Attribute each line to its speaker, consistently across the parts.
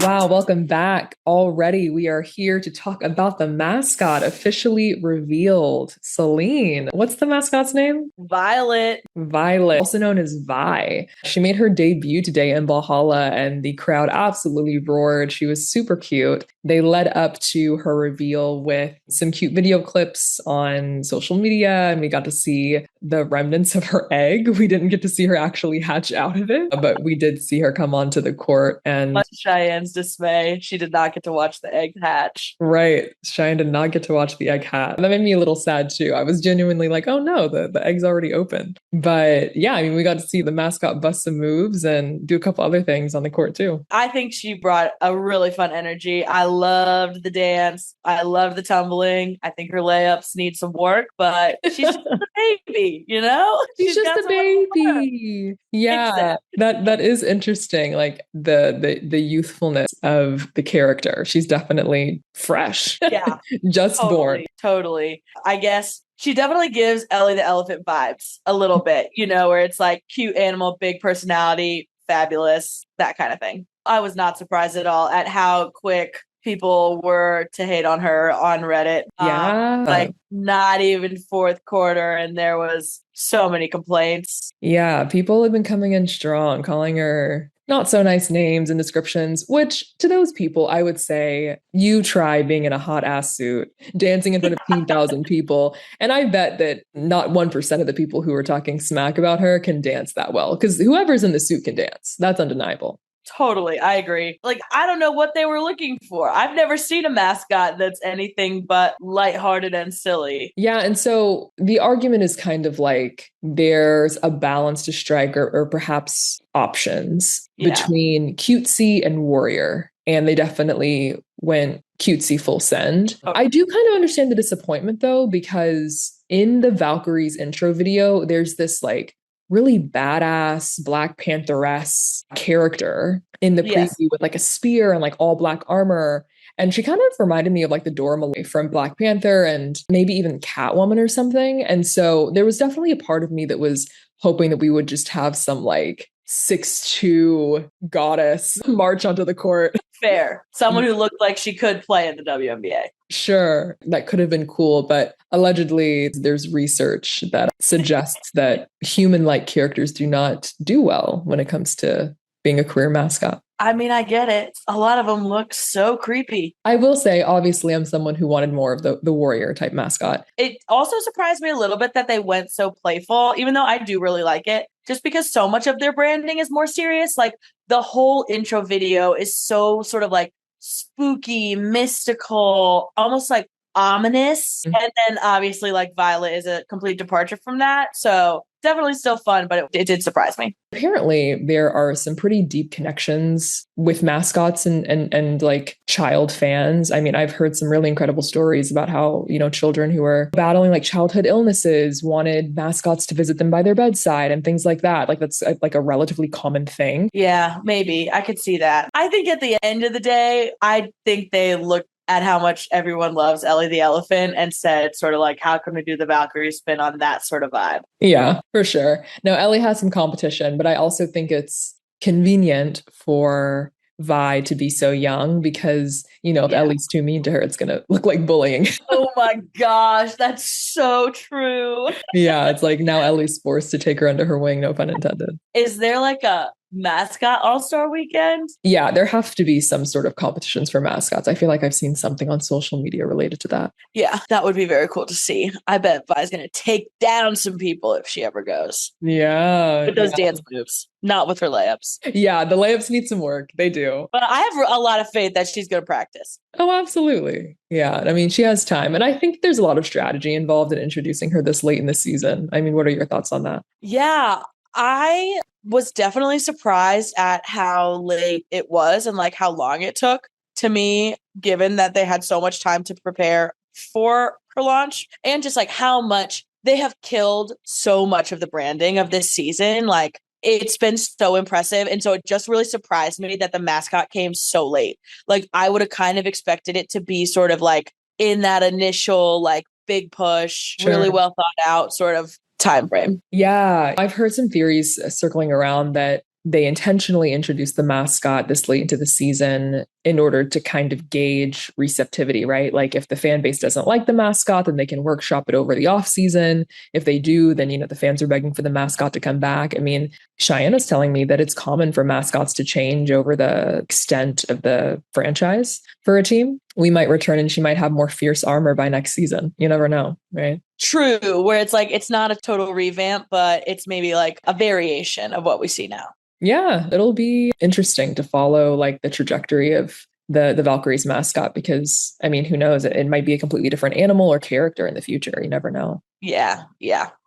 Speaker 1: Wow, welcome back. Already, we are here to talk about the mascot officially revealed. Celine, what's the mascot's name?
Speaker 2: Violet.
Speaker 1: Violet, also known as Vi. She made her debut today in Valhalla, and the crowd absolutely roared. She was super cute. They led up to her reveal with some cute video clips on social media, and we got to see the remnants of her egg. We didn't get to see her actually hatch out of it, but we did see her come onto the court and
Speaker 2: Much to Cheyenne's dismay, she did not get to watch the egg hatch.
Speaker 1: right. Cheyenne did not get to watch the egg hat. That made me a little sad too. I was genuinely like, oh no, the egg's already open. But yeah, I mean, we got to see the mascot bust some moves and do a couple other things on the court too.
Speaker 2: I think she brought a really fun energy. I loved the dance. I loved the tumbling. I think her layups need some work, but she's just a baby, you know?
Speaker 1: She's just
Speaker 2: got
Speaker 1: a
Speaker 2: so much fun.
Speaker 1: baby. Yeah,
Speaker 2: Exactly.
Speaker 1: that is interesting. Like the youthfulness of the character. She's definitely fresh,
Speaker 2: Yeah,
Speaker 1: just born.
Speaker 2: totally. I guess she definitely gives Ellie the elephant vibes a little bit, where it's like cute animal, big personality, fabulous, that kind of thing. I was not surprised at all at how quick people were to hate on her on Reddit.
Speaker 1: Yeah.
Speaker 2: Like not even fourth quarter, and there was so many complaints.
Speaker 1: Yeah, people have been coming in strong, calling her not so nice names and descriptions, which to those people, I would say, you try being in a hot ass suit, dancing in front of 15,000 people. And I bet that not 1% of the people who are talking smack about her can dance that well, because whoever's in the suit can dance. That's undeniable.
Speaker 2: Totally, I agree. Like, I don't know what they were looking for. I've never seen a mascot that's anything but lighthearted and silly.
Speaker 1: Yeah, and so the argument is kind of like there's a balance to strike or perhaps options
Speaker 2: Yeah.
Speaker 1: between cutesy and warrior. And they definitely went cutesy full send.
Speaker 2: Okay.
Speaker 1: I do kind of understand the disappointment though, because in the Valkyries intro video, there's this like really badass Black Panther-esque character in the
Speaker 2: Yes.
Speaker 1: preview with like a spear and like all black armor. And she kind of reminded me of like the Dora Milaje from Black Panther and maybe even Catwoman or something. And so there was definitely a part of me that was hoping that we would just have some like 6'2" goddess march onto the court.
Speaker 2: Fair. Someone who looked like she could play in the WNBA.
Speaker 1: Sure, that could have been cool, but allegedly there's research that suggests that human-like characters do not do well when it comes to being a career mascot.
Speaker 2: I mean, I get it. A lot of them look so creepy.
Speaker 1: I will say, obviously, I'm someone who wanted more of the warrior type mascot.
Speaker 2: It also surprised me a little bit that they went so playful, even though I do really like it, just because so much of their branding is more serious. Like the whole intro video is so sort of like spooky, mystical, almost like ominous.
Speaker 1: Mhm.
Speaker 2: And then obviously, like Violet is a complete departure from that. So definitely still fun, but it did surprise me.
Speaker 1: Apparently, there are some pretty deep connections with mascots and like child fans. I mean, I've heard some really incredible stories about how, children who are battling like childhood illnesses wanted mascots to visit them by their bedside and things like that. Like that's like a relatively common thing.
Speaker 2: Yeah, maybe. I could see that. I think at the end of the day, I think they look at how much everyone loves Ellie the elephant and said sort of like, how can we do the Valkyrie spin on that sort of vibe?
Speaker 1: Yeah, for sure. Now, Ellie has some competition, but I also think it's convenient for Vi to be so young because, if Ellie's too mean to her, it's going to look like bullying.
Speaker 2: Oh my gosh, that's so true.
Speaker 1: Yeah, it's like now Ellie's forced to take her under her wing, no pun intended.
Speaker 2: Is there like a mascot all-star weekend?
Speaker 1: Yeah, there have to be some sort of competitions for mascots. I feel like I've seen something on social media related to that.
Speaker 2: Yeah, that would be very cool to see. I bet Vi's going to take down some people if she ever goes.
Speaker 1: Yeah.
Speaker 2: With those dance moves, not with her layups.
Speaker 1: Yeah, the layups need some work. They do.
Speaker 2: But I have a lot of faith that she's going to practice.
Speaker 1: Oh, absolutely. Yeah. I mean, she has time. And I think there's a lot of strategy involved in introducing her this late in the season. I mean, what are your thoughts on that?
Speaker 2: Yeah, I was definitely surprised at how late it was and like how long it took to me, given that they had so much time to prepare for her launch and just like how much they have killed so much of the branding of this season. Like it's been so impressive. And so it just really surprised me that the mascot came so late. Like I would have kind of expected it to be sort of like in that initial like big push,
Speaker 1: Sure.
Speaker 2: Really well thought out sort of time frame.
Speaker 1: Yeah, I've heard some theories circling around that they intentionally introduced the mascot this late into the season in order to kind of gauge receptivity, right? Like if the fan base doesn't like the mascot, then they can workshop it over the off season. If they do, then, the fans are begging for the mascot to come back. I mean, Cheyenne's telling me that it's common for mascots to change over the extent of the franchise for a team. We might return and she might have more fierce armor by next season. You never know, right?
Speaker 2: True, where it's like, it's not a total revamp, but it's maybe like a variation of what we see now.
Speaker 1: Yeah, it'll be interesting to follow like the trajectory of the Valkyries mascot because, I mean, who knows? It might be a completely different animal or character in the future. You never know.
Speaker 2: Yeah,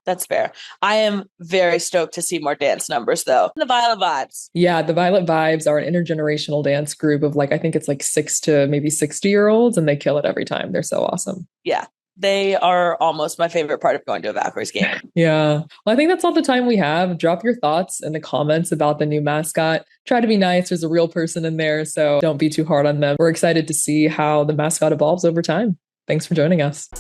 Speaker 2: that's fair. I am very stoked to see more dance numbers, though. The Violet Vibes.
Speaker 1: Yeah, the Violet Vibes are an intergenerational dance group of like, I think it's like 6 to maybe 60-year-olds, and they kill it every time. They're so awesome.
Speaker 2: Yeah. They are almost my favorite part of going to a Valkyries game.
Speaker 1: Yeah. Well, I think that's all the time we have. Drop your thoughts in the comments about the new mascot. Try to be nice. There's a real person in there, so don't be too hard on them. We're excited to see how the mascot evolves over time. Thanks for joining us.